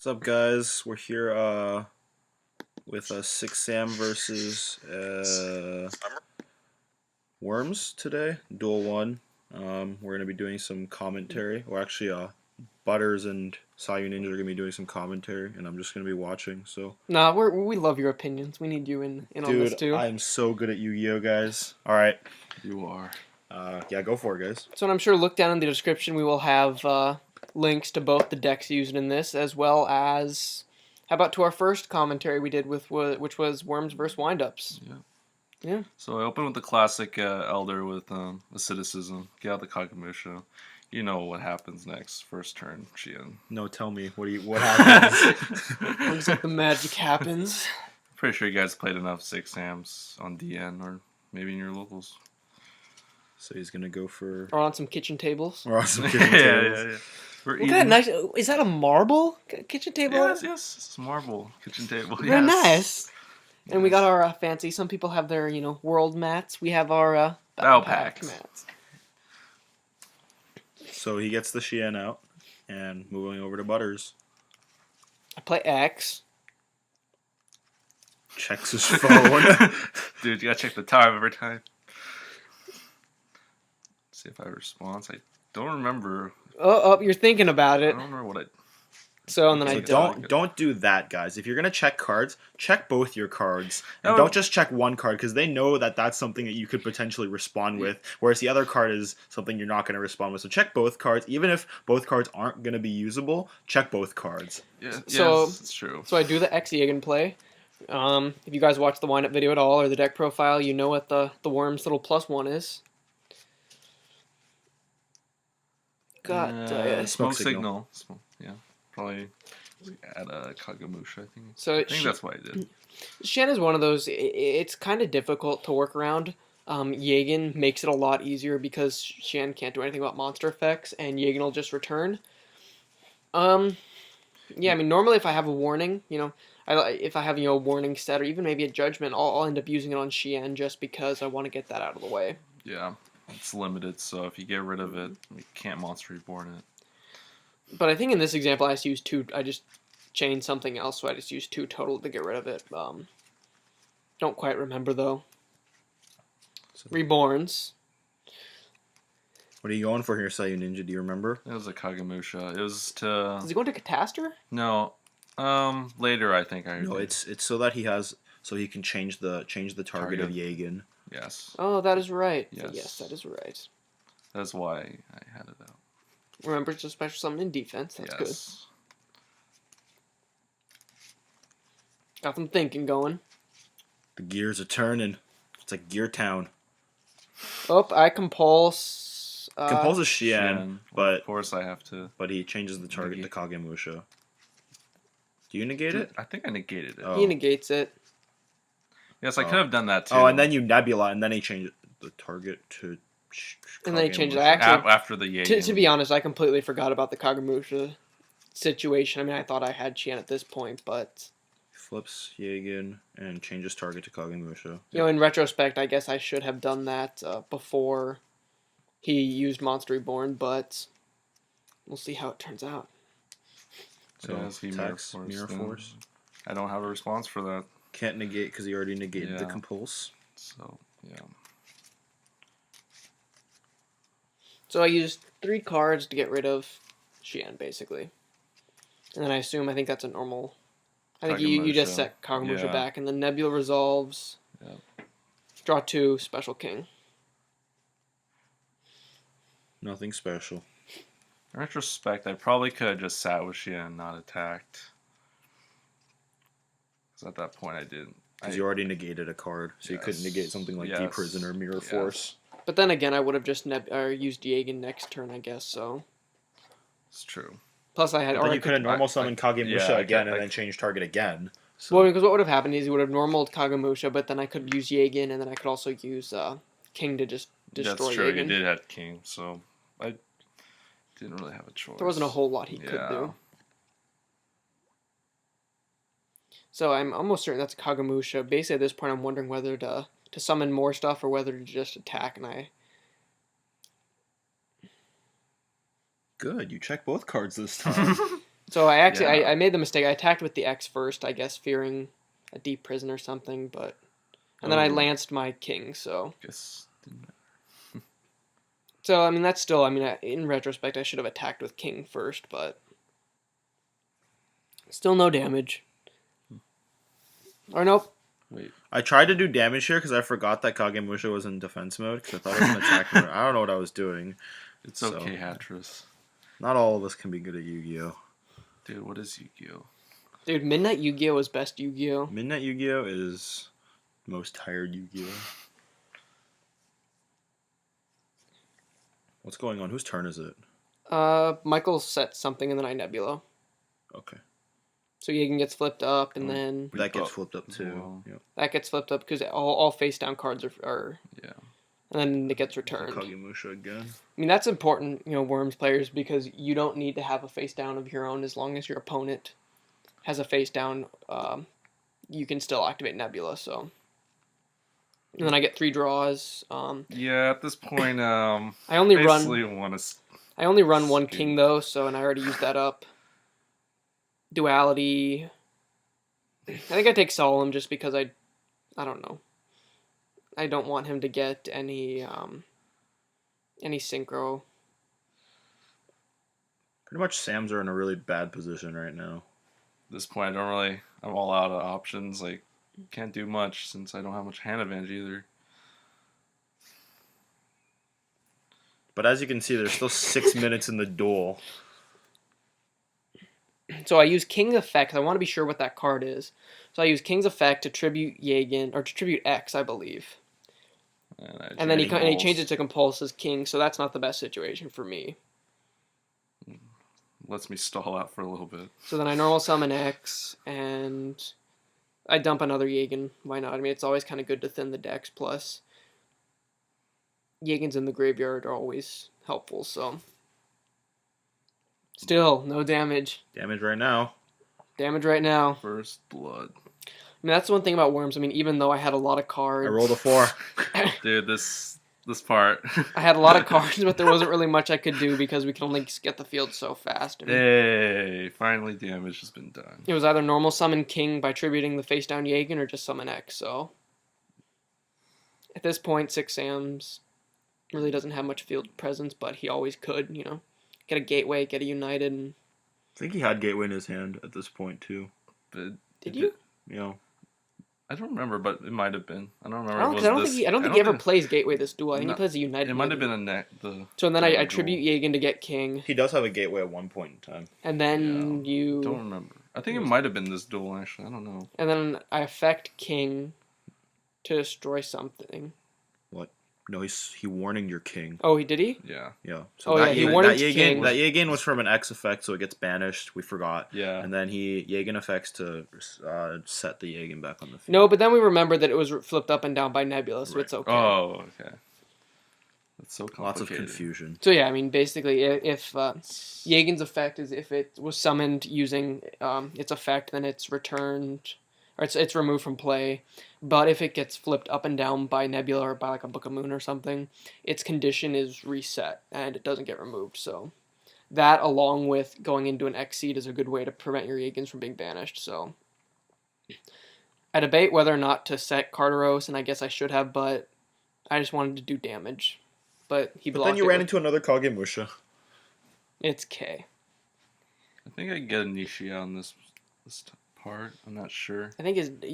What's up, guys? We're here with 6 Sam versus Worms today, Duel 1. We're going to be doing some commentary. Well, actually, Butters and Syuninja are going to be doing some commentary, and I'm just going to be watching. So, Nah, we love your opinions. We need you in on this too. Dude, I'm so good at Yu-Gi-Oh, guys. All right. You are. Yeah, go for it, guys. So I'm sure look down in the description. We will have links to both the decks used in this, as well as how about to our first commentary we did with which was Worms versus Windups. Yeah. Yeah. So I open with the classic Elder with asceticism. Get out the Kakamusha. You know what happens next. First turn, Shien. No, tell me. What happens? Looks like the magic happens. Pretty sure you guys played enough 6Ams on DN or maybe in your locals. So he's going to go for... Or on some kitchen tables. Or on some kitchen tables. Yeah. What kind of nice... Is that a marble kitchen table? Yes. It's marble kitchen table. Very nice. And we got our fancy. Some people have their, world mats. We have our Battle pack packs. mats. So he gets the Shien out, and moving over to Butters. I play X. Checks his phone. Dude, you gotta check the time every time. See if I have a response. I don't remember. Oh, you're thinking about I it. don't remember what I... So, and then I don't do that, guys. If you're gonna check cards, check both your cards, and No. don't just check one card because they know that that's something that you could potentially respond with. Whereas the other card is something you're not gonna respond with. So check both cards, even if both cards aren't gonna be usable. Check both cards. Yeah, So- yes, it's true. So I do the X-Jagen play. If you guys watch the wind-up video at all, or the deck profile, you know what the Worms little +1 is. Got Smoke signal. Yeah, probably add a Kagamusha, I think. So I think that's what I did. Shen is one of those. It's kind of difficult to work around. Jagen makes it a lot easier because Shen can't do anything about monster effects, and Jagen will just return. Yeah, I mean, normally if I have a warning, if I have a warning set or even maybe a judgment, I'll end up using it on Xian just because I want to get that out of the way. Yeah, it's limited, so if you get rid of it, you can't Monster Reborn it. But I think in this example, I just used two. I just changed something else, so I just used 2 total to get rid of it. Don't quite remember though. Reborns. What are you going for here, Syuninja? Do you remember? It was a Kagamusha. It was to... Is he going to Catastor? No. Later, I think I... No, it's so that he can change the target of Jagen. Yes. Oh, that is right. Yes. Yes, that is right. That's why I had it out. Remember, it's a special summon in defense. That's good. Got them thinking going. The gears are turning. It's like Gear Town. Oh, I compulse. Compulse is Xian, but of course I have to. But he changes the target to Kagemusha. Do you negate it? I think I negated it. Oh. He negates it. Yes, I could have done that too. Oh, and then you Nebula, and then he changed the target to. And then he changed it. Actually, after the Jagen. To be honest, I completely forgot about the Kagemusha situation. I mean, I thought I had Xian at this point, but flips Jagen and changes target to Kagemusha. In retrospect, I guess I should have done that before he used Monster Reborn, but we'll see how it turns out. So Mirror Force. I don't have a response for that. Can't negate because he already negated the compulse. So yeah. So I used 3 cards to get rid of Xian, basically, and then I think that's a normal. I think you just set Kagemusha back, and then Nebula resolves. Yeah. Draw 2, Special King. Nothing special. In retrospect, I probably could have just sat with Xian and not attacked. Because at that point I didn't. Because you already negated a card, so you couldn't negate something like Deep Prison or Mirror Force. But then again, I would have just used Jagen next turn, I guess, so. It's true. Plus I had... But then you could have normal summoned Kagemusha again and then change target again. So. Well, because what would have happened is he would have normaled Kagemusha, but then I could use Jagen, and then I could also use King to just destroy That's true, Jagen. you did have King, so I didn't really have a choice. There wasn't a whole lot he could do. So I'm almost certain that's Kagemusha. Basically, at this point, I'm wondering whether to summon more stuff or whether to just attack, and I... Good, you check both cards this time. So I actually Yeah. I made the mistake. I attacked with the X first, I guess, fearing a deep prison or something, and then I lanced my king. So Guess didn't I mean that's still, I mean, in retrospect I should have attacked with king first, but still no damage. Or nope. wait. I tried to do damage here because I forgot that Kagemusha was in defense mode because I thought it was an attack mode. I don't know what I was doing. It's So, okay, Hattress. Not all of us can be good at Yu-Gi-Oh. Dude, what is Yu-Gi-Oh? Dude, Midnight Yu-Gi-Oh is best Yu-Gi-Oh. Midnight Yu-Gi-Oh is most tired Yu-Gi-Oh. What's going on? Whose turn is it? Michael set something and then I Nebula. Okay. So Yagen gets flipped up and then That gets flipped up too. Well, Yep. that gets flipped up because all face down cards are yeah. and then it gets returned. Kagemusha again. I mean, that's important, Worms players, because you don't need to have a face down of your own as long as your opponent has a face down. You can still activate Nebula. So, and then I get 3 draws. Yeah, at this point, I only basically run. want to. I only run 1 king though, and I already used that up. Duality. I think I take Solemn just because I don't know. I don't want him to get any synchro. Pretty much Sam's are in a really bad position right now. At this point, I'm all out of options. Like, can't do much since I don't have much hand advantage either. But as you can see, there's still 6 minutes in the duel. So I use King's Effect. I want to be sure what that card is. So I use King's Effect to tribute Yagen, or to tribute X, I believe. And then he changes it to Compulse as King, so that's not the best situation for me. Lets me stall out for a little bit. So then I normal summon X, and I dump another Yagen. Why not? I mean, it's always kind of good to thin the decks, plus Yagens in the graveyard are always helpful, so... Still, no damage. Damage right now. Damage right now. First blood. I mean, that's one thing about Worms. I mean, even though I had a lot of cards... I rolled a 4. Dude, this part. I had a lot of cards, but there wasn't really much I could do because we could only get the field so fast. I mean, Hey, finally damage has been done. it was either normal summon King by tributing the face down Yagen or just summon X, so... At this point, 6 Sam's really doesn't have much field presence, but he always could, Get a Gateway, get a United, and... I think he had Gateway in his hand at this point too. But Did you? I don't remember, but it might have been. I don't remember. I don't think he ever plays Gateway this duel. I think he plays a United. It might have been a net. So then I tribute Yagen to get King. He does have a Gateway at one point in time. And then you... Don't remember. I think it might have been this duel, actually. I don't know. And then I affect King to destroy something. What? No, he warning your King. Oh, did he? Yeah. Yeah. So he warned King. That Yagen was from an X effect, so it gets banished. We forgot. Yeah. And then Yagen affects to set the Yagen back on the field. No, but then we remembered that it was flipped up and down by Nebula, so it's okay. Oh, okay. That's so complicated. Lots of confusion. So yeah, I mean, basically, if Yagen's effect is if it was summoned using its effect, then it's returned, or it's removed from play. But if it gets flipped up and down by Nebula or by like a Book of Moon or something, its condition is reset and it doesn't get removed. So that, along with going into an X seed, is a good way to prevent your Yagens from being banished. So I debate whether or not to set Carteros, and I guess I should have, but I just wanted to do damage. But he blocked. But then you ran into another Kagemusha. It's K. I think I can get a Nishia on this part. I'm not sure. I think do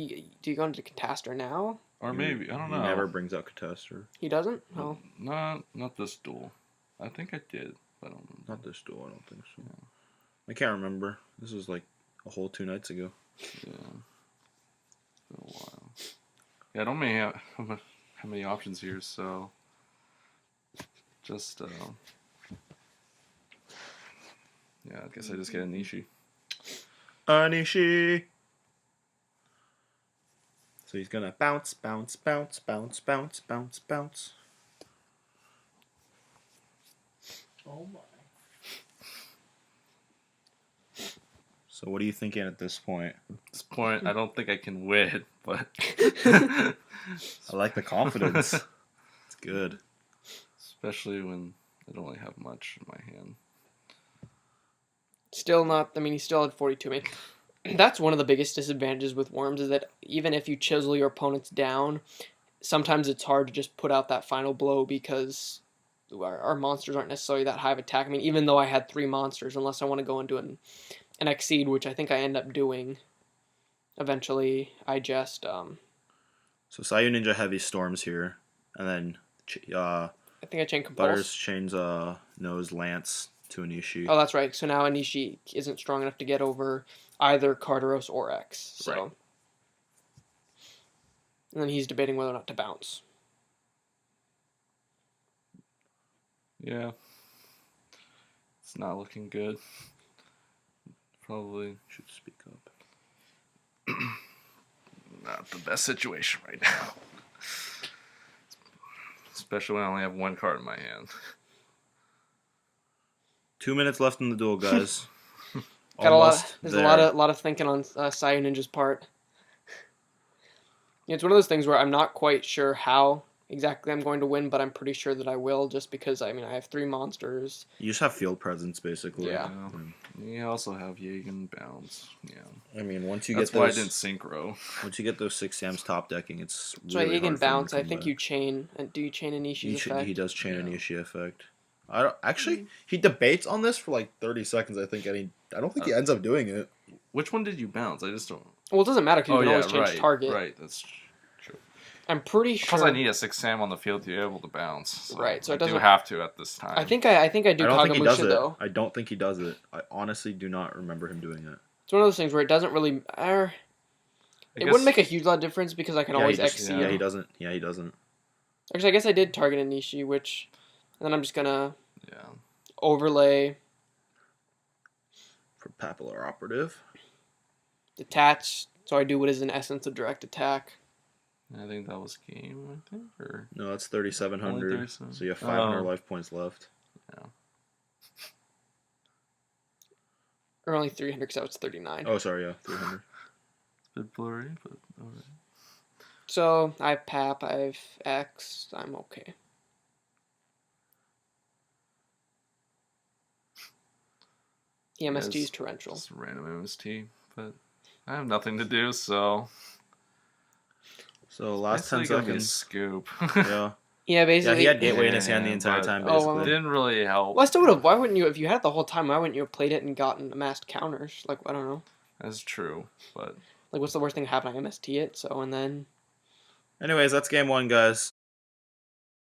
you go into Catastor now? Or maybe. I don't know. He never brings out Catastor. He doesn't? Oh. Not this duel. I think I did. I don't remember. Not this duel, I don't think so. Yeah. I can't remember. This was like a whole 2 nights ago. Yeah. Been a while. Yeah, I don't really have many options here, so just yeah, I guess I just get a Nishi. Anishi. So he's gonna bounce, bounce, bounce, bounce, bounce, bounce, bounce. Oh my. So what are you thinking at this point? At this point, I don't think I can win, but I like the confidence. It's good. Especially when I don't really have much in my hand. Still not. I mean, he still had 42. I mean, that's one of the biggest disadvantages with Worms is that even if you chisel your opponents down, sometimes it's hard to just put out that final blow because our monsters aren't necessarily that high of attack. I mean, even though I had 3 monsters, unless I want to go into an Exceed, which I think I end up doing eventually, I just... So Syuninja heavy storms here, and then I think I chain Compulse. Butters chains Nose Lance to Anishi. Oh, that's right. So now Anishi isn't strong enough to get over either Carteros or X. So. Right. And then he's debating whether or not to bounce. Yeah. It's not looking good. Probably should speak up. Not the best situation right now. Especially when I only have 1 card in my hand. 2 minutes left in the duel, guys. There's a lot of thinking on Syuninja's part. It's one of those things where I'm not quite sure how exactly I'm going to win, but I'm pretty sure that I will, just because I have 3 monsters. You just have field presence, basically. Yeah. You also have Jagen bounce. Yeah. I mean, once you That's get why those, I didn't synchro. Once you get those 6 Sams top decking, it's So really Jagen hard for him bounce. to I come think back. you chain. And do you chain Anishi's effect? He does chain Anishi effect. I don't actually. He debates on this for like 30 seconds, I think, and I don't think he ends up doing it. Which one did you bounce? I just don't. Well, it doesn't matter because you can always change target. Right, that's true. I'm pretty sure. Because I need a 6 Sam on the field to be able to bounce. So right, so it I doesn't do have to at this time. I think I do I don't think he does Kagamusha, it. though. I don't think he does it. I honestly do not remember him doing it. It's one of those things where it doesn't really. It wouldn't make a huge lot of difference because I can always Exceed. Yeah, he doesn't. Yeah, he doesn't. Actually, I guess I did target Anishi, and then I'm just gonna Yeah. overlay, For Papillary Operative. detach, so I do what is in essence a direct attack. I think that was game, I think, or No, that's 3,700. 37. So you have 500 life points left. Yeah. Or only 300 because that was 39. Oh, sorry, yeah, 300. It's a bit blurry, but alright. So I have Pap, I have X, I'm okay. The MST is torrential. Just random MST, but I have nothing to do, so. So last 10 Basically gonna be a seconds. Scoop. Yeah. Yeah, basically. Yeah, he had Gateway in his hand the entire but time, Oh, basically. well. It didn't really help. Well, I still would have. Why wouldn't you? If you had it the whole time, why wouldn't you have played it and gotten amassed counters? Like, I don't know. That's true, but. Like, what's the worst thing that happened? I MST it, so, and then. Anyways, that's game 1, guys.